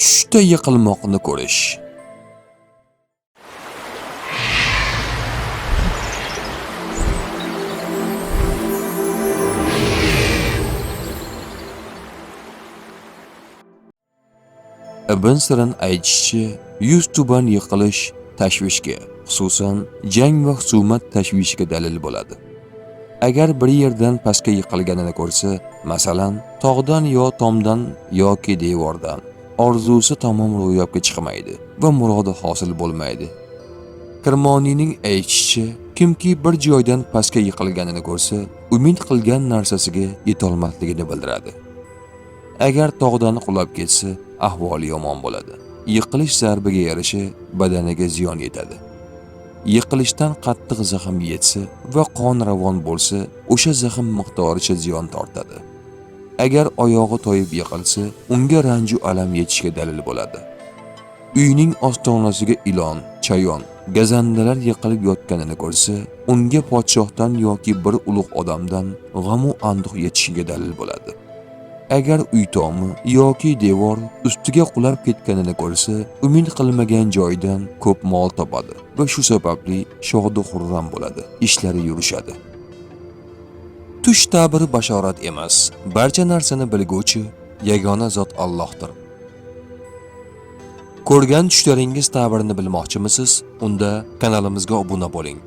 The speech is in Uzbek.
Tushda yiqilmoqni ko'rish. Ibn Sirin aytishicha, yuz tuban yiqilish tashvishga, xususan jang va husumat tashvishiga dalil bo'ladi. Agar bir yerdan pastga yiqilganini ko'rsa, masalan, tog'dan yo tomdan yoki devordan, orzusi tamom ro'yobga chiqmaydi va murodi hosil bo'lmaydi. Kirmoniyning aytishicha, kimki bir joydan pastga yiqilganini ko'rsa, umid qilgan narsasiga yetolmasligini bildiradi. Agar tog'dan qulab ketsa, ahvoli yomon bo'ladi. Yiqilish zarbiga yarasha badaniga ziyon yetadi. Yiqilishdan qattiq zaxm yetsa va qon ravon bo'lsa, o'sha zaxm miqdoricha ziyon tortadi. Agar oyog'i toyib yiqilsa, unga ranju alam yetishiga dalil bo'ladi. Uyning ostonasiga ilon, chayon, gazandalar yiqilib yotganini ko'rsa, unga podshohdan yoki bir ulug' odamdan g'am va anduh yetishiga dalil bo'ladi. Agar uy tomi yoki devor ustiga qulab ketganini ko'rsa, umid qilmagan joydan ko'p mol topadi va shu sababli shod va xurram bo'ladi, ishlari yurishadi. Tush ta'biri bashorat emas, barcha narsani bilguvchi yagona zot Allohdir. Ko'rgan tushlaringiz ta'birini bilmoqchimisiz? Unda kanalimizga obuna bo'ling.